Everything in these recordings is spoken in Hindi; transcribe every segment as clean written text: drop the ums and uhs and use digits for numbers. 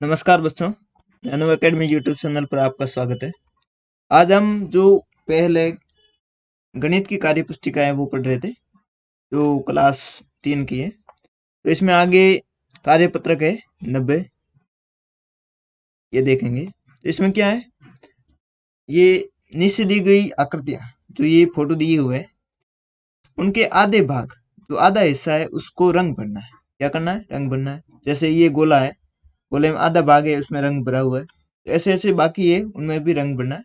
नमस्कार बच्चों, नैनो एकेडमी यूट्यूब चैनल पर आपका स्वागत है। आज हम जो पहले गणित की कार्य पुस्तिका है वो पढ़ रहे थे, जो क्लास 3 की है। तो इसमें आगे कार्यपत्रक है 90, ये देखेंगे। तो इसमें क्या है, ये नीचे दी गई आकृतियां जो ये फोटो दिए हुए है, उनके आधे भाग जो आधा हिस्सा है उसको रंग भरना है। क्या करना है? रंग भरना है। जैसे ये गोला है, गोले में आधा भाग है, उसमें रंग भरा हुआ है। ऐसे ऐसे बाकी है, उनमें भी रंग भरना है।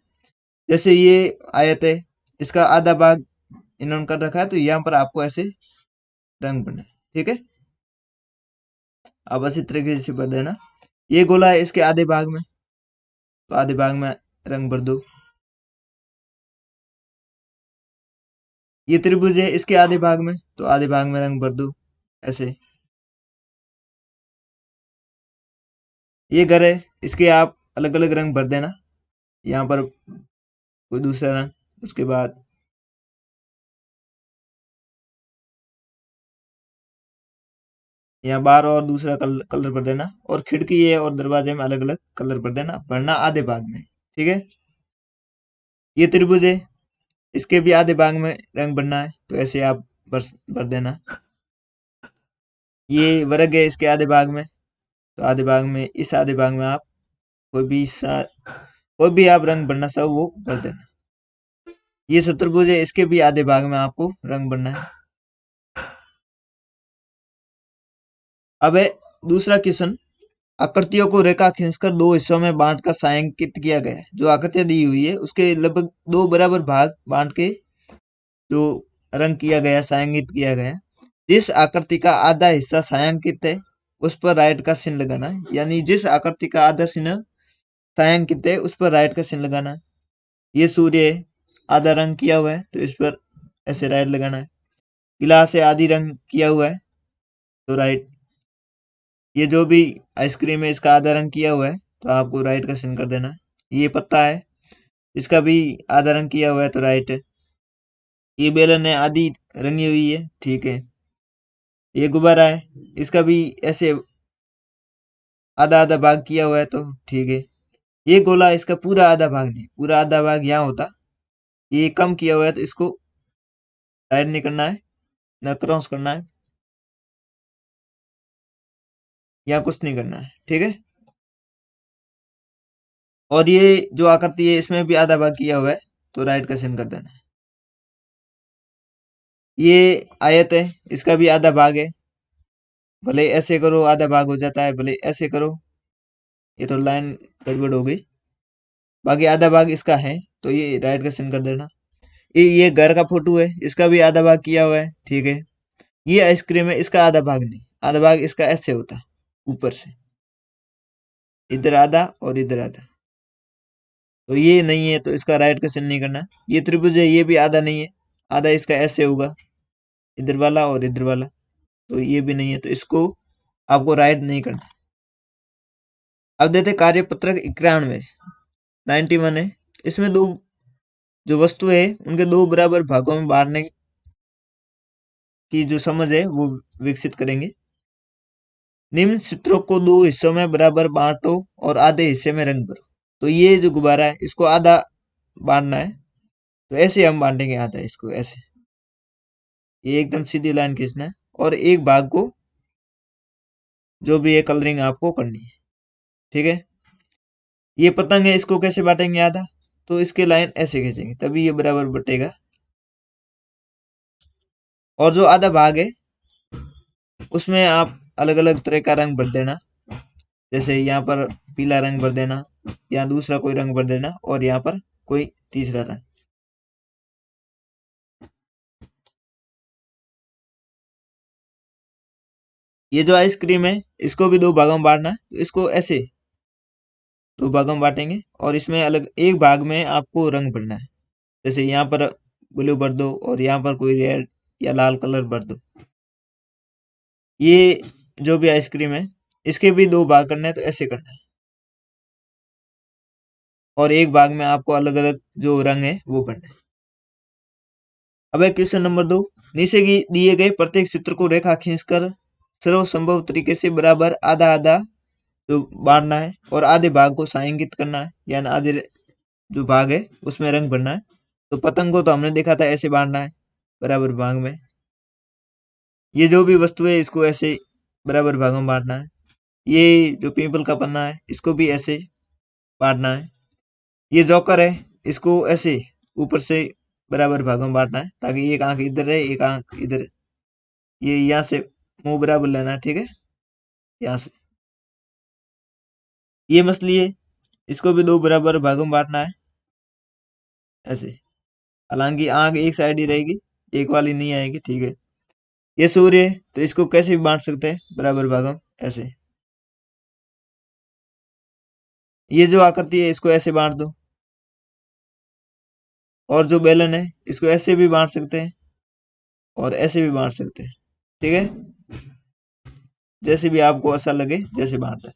जैसे ये आयत है, इसका आधा भाग इन्होंने कर रखा है, तो यहाँ पर आपको ऐसे रंग भरना है। ठीक है, आप इसी तरीके से भर देना। ये गोला है, इसके आधे भाग में, तो आधे भाग में रंग भर दो। ये त्रिभुज है, इसके आधे भाग में, तो आधे भाग में रंग भर दो ऐसे। ये घर है, इसके आप अलग अलग रंग भर देना। यहाँ पर कोई दूसरा रंग, उसके बाद यहाँ बार और दूसरा कलर भर देना। और खिड़की है और दरवाजे में अलग अलग कलर भर देना, भरना आधे भाग में। ठीक है, ये त्रिभुज है, इसके भी आधे भाग में रंग भरना है, तो ऐसे आप भर देना। ये वर्ग है, इसके आधे भाग में, तो आधे भाग में, इस आधे भाग में आप कोई भी आप रंग भरना चाहो वो भर देना। ये चतुर्भुज है, इसके भी आधे भाग में आपको रंग भरना है। अब है दूसरा क्वेश्चन, आकृतियों को रेखा खींचकर दो हिस्सों में बांटकर छायांकित किया गया है। जो आकृतियां दी हुई है उसके लगभग दो बराबर भाग बांट के जो रंग किया गया, छायांकित किया गया। जिस आकृति का आधा हिस्सा छायांकित है उस पर राइट का चिन्ह लगाना है। यानी जिस आकृति का आधा चिन्ह छायांकित है उस पर राइट का चिन्ह लगाना है। ये सूर्य है, आधा रंग किया हुआ है, तो इस पर ऐसे राइट लगाना है। गिलास है, आधी रंग किया हुआ है, तो राइट। ये जो भी आइसक्रीम है, इसका आधा रंग किया हुआ है, तो आपको राइट का चिन्ह कर देना है। ये पत्ता है, इसका भी आधा रंग किया हुआ है, तो राइट है। ये बेलन है, आधी रंगी हुई है, ठीक है। ये गुब्बारा है, इसका भी ऐसे आधा आधा भाग किया हुआ है, तो ठीक है। ये गोला, इसका पूरा आधा भाग नहीं, पूरा आधा भाग यहाँ होता, ये कम किया हुआ है, तो इसको राइट नहीं करना है, न क्रॉस करना है, या कुछ नहीं करना है। ठीक है, और ये जो आकृति है इसमें भी आधा भाग किया हुआ है, तो राइट का चिन्ह कर देना है। ये आयत है, इसका भी आधा भाग है, भले ऐसे करो आधा भाग हो जाता है, भले ऐसे करो, ये तो लाइन गड़बड़ हो गई। बाकी आधा भाग इसका है, तो ये राइट का चिन्ह कर देना। ये घर का फोटो है, इसका भी आधा भाग किया हुआ है, ठीक है। ये आइसक्रीम है, इसका आधा भाग नहीं, आधा भाग इसका ऐसे होता, ऊपर से, इधर आधा और इधर आधा, तो ये नहीं है, तो इसका राइट का चिन्ह नहीं करना। ये त्रिभुज है, ये भी आधा नहीं है, आधा इसका ऐसे होगा, इधर वाला और इधर वाला, तो ये भी नहीं है, तो इसको आपको राइट नहीं करना। अब देते कार्यपत्रक 91, 91 है। इसमें दो जो वस्तु है उनके दो बराबर भागों में बांटने की जो समझ है वो विकसित करेंगे। निम्न चित्रों को दो हिस्सों में बराबर बांटो और आधे हिस्से में रंग भरो। तो ये जो गुब्बारा है इसको आधा बांटना है, तो ऐसे हम बांटेंगे आधा, इसको ऐसे, ये एकदम सीधी लाइन खींचना है, और एक भाग को जो भी है कलरिंग आपको करनी है। ठीक है, ये पतंग है, इसको कैसे बांटेंगे आधा, तो इसके लाइन ऐसे खींचेंगे, तभी ये बराबर बटेगा। और जो आधा भाग है उसमें आप अलग अलग तरह का रंग भर देना। जैसे यहाँ पर पीला रंग भर देना, यहाँ दूसरा कोई रंग भर देना, और यहाँ पर कोई तीसरा रंग। ये जो आइसक्रीम है इसको भी दो भागों में बांटना है, तो इसको ऐसे दो भागों में बांटेंगे, और इसमें अलग एक भाग में आपको रंग भरना है। जैसे यहाँ पर ब्लू भर दो, और यहाँ पर कोई रेड या लाल कलर भर दो। ये जो भी आइसक्रीम है इसके भी दो भाग करने हैं, तो ऐसे करना है, और एक भाग में आपको अलग अलग जो रंग है वो भरना है। अब है क्वेश्चन नंबर 2, नीचे की दिए गए प्रत्येक चित्र को रेखा खींचकर सर्वसंभव तरीके से बराबर आधा आधा जो बांटना है और आधे भाग को छायांकित करना है, यानी आधे जो भाग है उसमें रंग भरना है। तो पतंग को तो हमने देखा था ऐसे बांटना है बराबर भाग में। ये जो भी वस्तु है इसको ऐसे बराबर भागों में बांटना है। ये जो पीपल का पन्ना है इसको भी ऐसे बांटना है। ये जोकर है इसको ऐसे ऊपर से बराबर भागों में बांटना है ताकि एक आंख इधर है एक आंख इधर। ये यहाँ से मुंह बराबर लेना है, ठीक है, यहाँ से। ये मछली है इसको भी दो बराबर भागों में बांटना है ऐसे। हालांकि आंख एक साइड ही रहेगी, एक वाली नहीं आएगी, ठीक है। ये सूर्य है तो इसको कैसे भी बांट सकते हैं बराबर भागों में ऐसे। ये जो आकृति है इसको ऐसे बांट दो। और जो बेलन है इसको ऐसे भी बांट सकते हैं और ऐसे भी बांट सकते हैं, ठीक है, जैसे भी आपको अच्छा लगे जैसे बांटते हैं।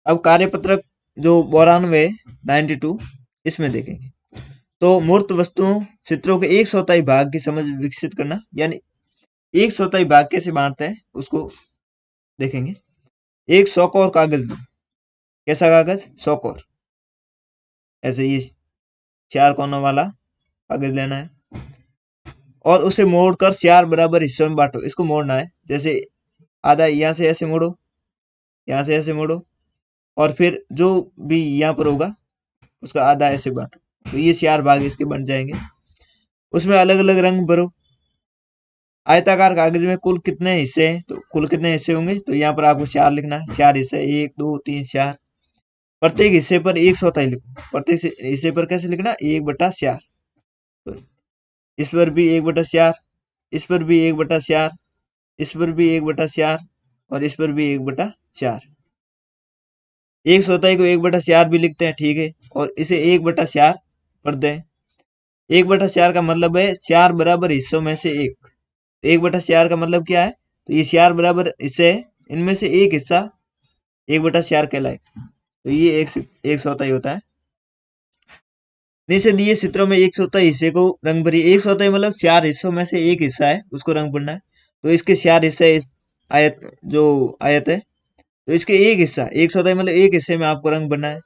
अब कार्यपत्रक जो 92 92 इसमें देखेंगे। तो मूर्त वस्तुओं चित्रों के एक चौथाई भाग की समझ विकसित करना, यानी एक चौथाई भाग कैसे बांटते हैं उसको देखेंगे। एक चौकोर कागज लो। कैसा कागज? चौकोर। ऐसे ये 4 कोनों वाला कागज लेना है और उसे मोड़कर 4 बराबर हिस्सों में बांटो। इसको मोड़ना है, जैसे आधा यहाँ से ऐसे मोड़ो, यहाँ से ऐसे मोड़ो और फिर जो भी यहाँ पर होगा उसका आधा ऐसे बांटो। तो ये 4 भाग इसके बन जाएंगे। उसमें अलग अलग रंग भरो। आयताकार कागज में कुल कितने हिस्से हैं? तो कुल कितने हिस्से होंगे? तो यहाँ पर आपको 4 लिखना है। 4 हिस्से, 1 2 3 4। प्रत्येक हिस्से पर एक चौथाई लिखो। प्रत्येक हिस्से पर कैसे लिखना? 1/4। तो इस पर भी 1/4, इस पर भी 1/4, इस पर भी 1/4 और इस पर भी 1/4। एक चौथाई को 1/4 भी लिखते हैं, ठीक है, और इसे 1/4 कर दें। 1/4 का मतलब है 4 बराबर हिस्सों में से एक। 1/4 का मतलब क्या है? तो ये 4 बराबर हिस्से है, इनमें से एक हिस्सा 1/4 कहलाएगा। तो ये एक चौथाई होता है। नीचे दिए चित्रों में एक चौथाई हिस्से को रंग भरिए। एक चौथाई मतलब 4 हिस्सों में से एक हिस्सा है, उसको रंग भरना है। तो इसके 4 हिस्से इस आयत जो आयत है, तो इसके एक हिस्सा, एक चौथाई मतलब एक हिस्से में आपको रंग भरना है।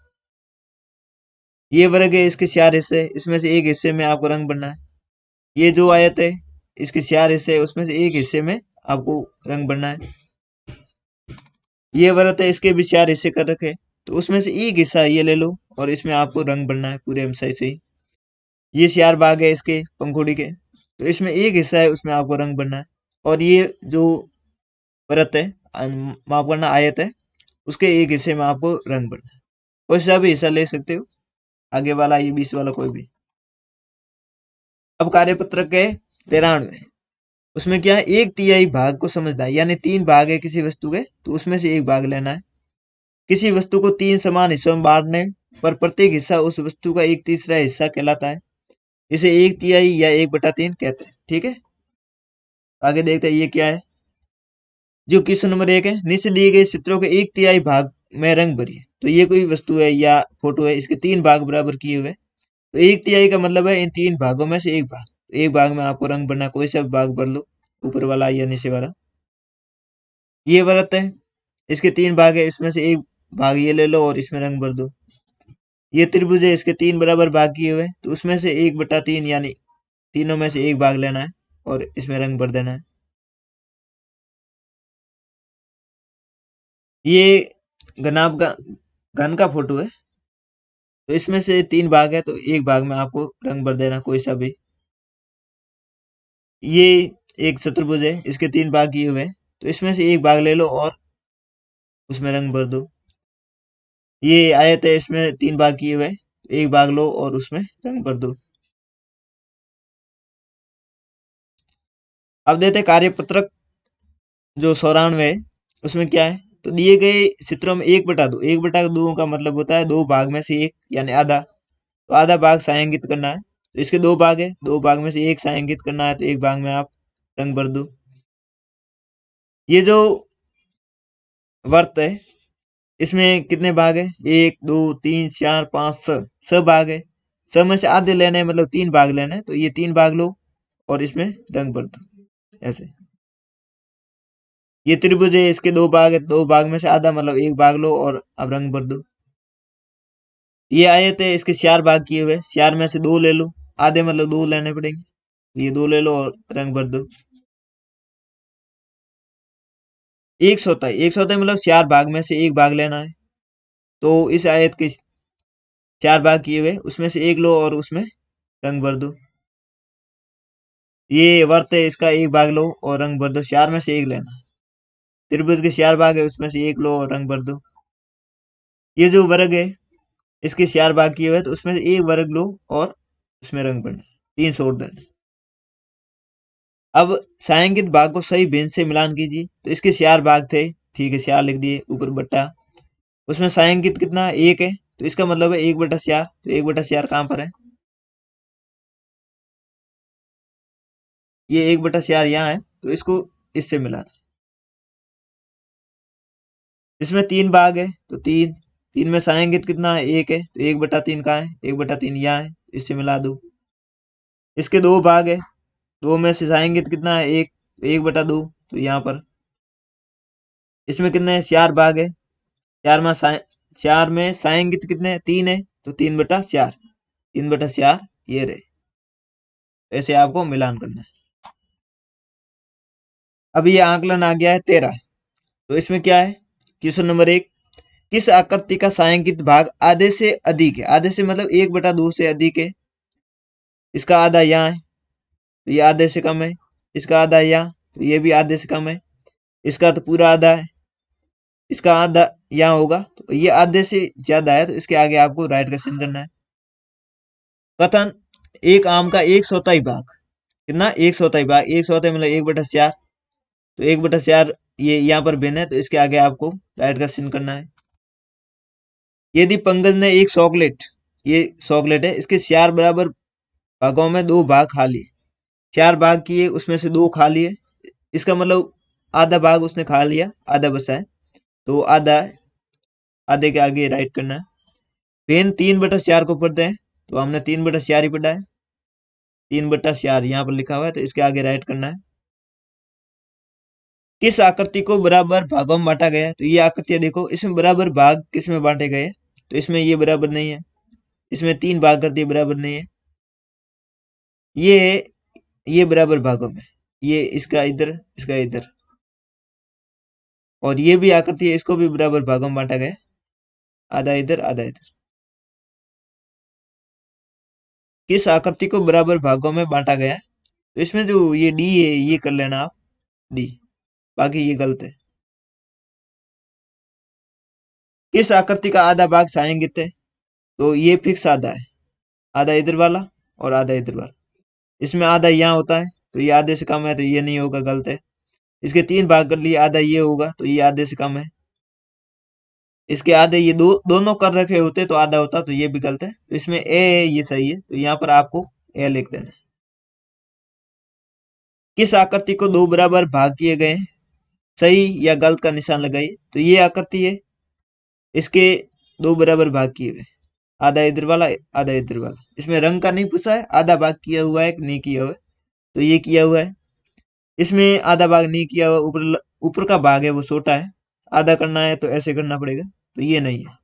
ये वर्ग है, इसके 4 हिस्से, इसमें से एक हिस्से में आपको रंग भरना है। ये जो आयत है इसके 4 हिस्से, उसमें से एक हिस्से में आपको रंग भरना है। ये वृत्त है, इसके भी 4 हिस्से कर रखे, तो उसमें से एक हिस्सा ये ले लो और इसमें आपको रंग भरना है पूरे सही से ही। ये 4 भाग है इसके पंखुड़ी के, तो इसमें एक हिस्सा है उसमें आपको रंग भरना है। और ये जो वृत्त है, माफ करना आयत है, उसके एक हिस्से में आपको रंग भरना है। कोई सा भी हिस्सा ले सकते हो, आगे वाला, ये 20 वाला, कोई भी। अब कार्यपत्रक के 93, उसमें क्या है? 1/3 भाग को समझना है, यानी 3 भाग है किसी वस्तु के, तो उसमें से एक भाग लेना है। किसी वस्तु को 3 समान हिस्सों में बांटने पर प्रत्येक हिस्सा उस वस्तु का 1/3 हिस्सा कहलाता है। इसे 1/3 या 1/3 कहते हैं, ठीक है। आगे देखते हैं ये क्या है। जो क्वेश्चन नंबर 1 है, नीचे दिए गए चित्रों के 1/3 भाग में रंग भरिए। तो ये कोई वस्तु है या फोटो है, इसके 3 भाग बराबर किए हुए। तो 1/3 का मतलब है इन 3 भागों में से एक भाग। एक भाग में आपको रंग भरना, कोई सा भाग भर लो, ऊपर वाला या नीचे वाला। ये वृत्त है, इसके 3 भाग है, इसमें से एक भाग ये ले लो और इसमें रंग भर दो। ये त्रिभुज है, इसके 3 बराबर भाग किए हुए, तो उसमें से 1/3 यानी तीनों में से एक भाग लेना है और इसमें रंग भर देना है। ये घनाभ का घन का फोटो है, तो इसमें से 3 भाग है, तो एक भाग में आपको रंग भर देना, कोई सा भी। ये एक चतुर्भुज है, इसके 3 भाग किए हुए, तो इसमें से एक भाग ले लो और उसमें रंग भर दो। ये आयत है, इसमें 3 भाग किए हुए, एक भाग लो और उसमें रंग भर दो। अब देते कार्यपत्रक जो 94 है, उसमें क्या है? तो दिए गए चित्रों में 1/2, 1/2 का मतलब होता है 2 भाग में से एक, यानी आधा। तो आधा भाग छायांकित करना है, तो इसके 2 भाग है, 2 भाग में से एक छायांकित करना है, तो एक भाग में आप रंग भर दो। ये जो वर्त है इसमें कितने भाग है? 1 2 3 4 5 6 भाग है। 6 में से आधे लेने हैं, मतलब 3 भाग लेने हैं, तो ये 3 भाग लो और इसमें रंग भर दो ऐसे। ये त्रिभुज है, इसके दो भाग है, दो भाग में से आधा मतलब एक भाग लो और अब रंग भर दो। ये आयत है, इसके चार भाग किए हुए, चार में से दो ले लो, आधे मतलब दो लेने पड़ेंगे, ये दो ले लो और रंग भर दो। एक चौथाई, एक चौथाई मतलब चार भाग में से एक भाग लेना है। तो इस आयत के चार भाग किए हुए, उसमें से एक लो और उसमें रंग भर दो। ये वर्त है, इसका एक भाग लो और रंग भर दो, चार में से एक लेना। त्रिभुज के चार भाग है, उसमें से एक लो और रंग भर दो। ये जो वर्ग है, इसके चार भाग किए हुए, तो उसमें से एक वर्ग लो और उसमें रंग भरना, 300 देना। अब छायांकित भाग को सही भिन्न से मिलान कीजिए। तो इसके चार भाग थे, ठीक है, चार लिख दिए, ऊपर बट्टा, उसमें छायांकित कितना, एक है, तो इसका मतलब है 1/4। तो 1/4 कहां पर है, ये 1/4 यहाँ है, तो इसको इससे मिलाना। इसमें तीन भाग है, तो तीन, तीन में छायांकित कितना है, एक है, तो 1/3 कहाँ है, 1/3 यहाँ है, इससे मिला दो। इसके दो भाग है, दो में से छायांकित कितना है, एक, 1/2, तो यहाँ पर। इसमें कितने चार भाग है, चार में छायांकित कितने हैं, तीन है, तो 3/4, 3/4 ये रहे। ऐसे आपको मिलान करना है। अब ये आंकलन आ गया है 13। तो इसमें क्या है, क्वेश्चन नंबर 1, किस आकृति का छायांकित भाग आधे से अधिक है, आधे से मतलब 1/2 से अधिक है। इसका आधा यहाँ है, तो ये आधे से कम है। इसका आधा यहाँ, तो ये भी आधे से कम है। इसका तो पूरा आधा है, इसका आधा यहाँ होगा, तो ये आधे से ज्यादा है, तो इसके आगे आपको राइट का चिन्ह करना है। कथन, एक आम का 1/4 भाग, कितना, 1/4 भाग, 1/4 मतलब 1/4, तो 1/4 ये यहाँ पर भिन्न है, तो इसके आगे आपको राइट का चिन्ह करना है। यदि पंकज ने एक चॉकलेट, ये चॉकलेट है, इसके चार बराबर भागों में दो भाग खा लिए, चार भाग किए, उसमें से दो खा लिए, इसका मतलब आधा भाग उसने खा लिया, आधा बचा है, तो आधा, आधे के आगे राइट करना है। पेन 3/4 को पढ़ते हैं, तो हमने 3/4 ही पढ़ा है, 3/4 यहाँ पर लिखा हुआ है, तो इसके आगे राइट करना है। किस आकृति को बराबर भागों में बांटा गया है, तो ये आकृतियां देखो, इसमें बराबर भाग किस में बांटे गए, तो इसमें ये बराबर नहीं है, इसमें तीन भाग कर दिए, बराबर नहीं है। ये बराबर भागों में, ये इसका इधर, इसका इधर, और ये भी आकृति है, इसको भी बराबर भागों में बांटा गया, आधा इधर आधा इधर। किस आकृति को बराबर भागों में बांटा गया, तो इसमें जो ये डी है, ये कर लेना आप, डी, बाकी ये गलत है। किस आकृति का आधा भाग छायांकित है, तो ये फिक्स आधा है, आधा इधर वाला और आधा इधर वाला। इसमें आधा यहाँ होता है, तो ये आधे से कम है, तो ये नहीं होगा, गलत है। इसके तीन भाग कर लिए, आधा ये होगा, तो ये आधे से कम है। इसके आधे ये दोनों कर रखे होते तो आधा होता, तो ये भी गलत है। तो इसमें ए है, ये सही है, तो यहाँ पर आपको ए लिख देना है। किस आकृति को दो बराबर भाग किए गए, सही या गलत का निशान लगाइए। तो ये आकृति है, इसके दो बराबर भाग किए हुए, आधा इधर वाला आधा इधर वाला। इसमें रंग का नहीं पूछा है, आधा भाग किया हुआ है कि नहीं किया हुआ है, तो ये किया हुआ है। इसमें आधा भाग नहीं किया हुआ, ऊपर ऊपर का भाग है वो छोटा है, आधा करना है तो ऐसे करना पड़ेगा, तो ये नहीं है।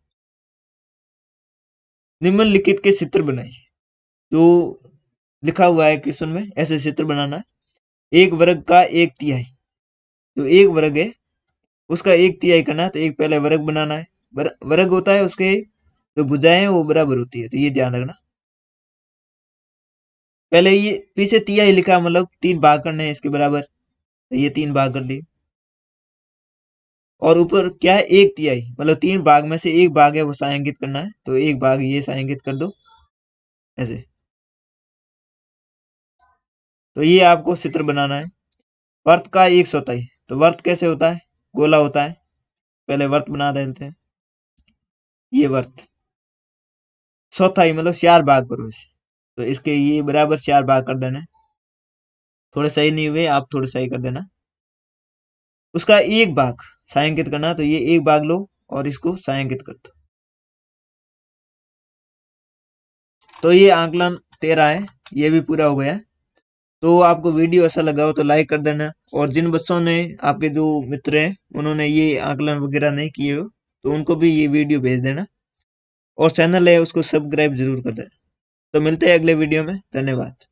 निम्नलिखित के चित्र बनाइए, जो लिखा हुआ है क्वेश्चन में, ऐसे चित्र बनाना है। एक वर्ग का एक तिहाई, जो एक वर्ग है उसका एक तिहाई करना है, तो एक पहले वर्ग बनाना है। वर्ग होता है, उसके जो भुजाएं हैं वो बराबर होती है, तो ये ध्यान रखना। पहले ये पीछे तिहाई लिखा, मतलब तीन भाग करने हैं इसके बराबर, तो ये तीन भाग कर लिए। और ऊपर क्या है, एक तिहाई, मतलब तीन भाग में से एक भाग है वो छायांकित करना है, तो एक भाग ये छायांकित कर दो ऐसे। तो ये आपको चित्र बनाना है। वर्त का एक चौथाई, तो वर्त कैसे होता है, गोला होता है, पहले वर्त बना देते हैं। ये वर्त चौथाई मतलब चार भाग करो इसे, तो इसके ये बराबर चार भाग कर देना। थोड़े सही नहीं हुए, आप थोड़े सही कर देना। उसका एक भाग छायांकित करना, तो ये एक भाग लो और इसको छायांकित कर दो। तो ये आंकलन 13 है, ये भी पूरा हो गया। तो आपको वीडियो ऐसा लगा हो तो लाइक कर देना, और जिन बच्चों ने, आपके जो मित्र हैं, उन्होंने ये आकलन वगैरह नहीं किए हो तो उनको भी ये वीडियो भेज देना, और चैनल है उसको सब्सक्राइब जरूर कर देना। तो मिलते हैं अगले वीडियो में, धन्यवाद।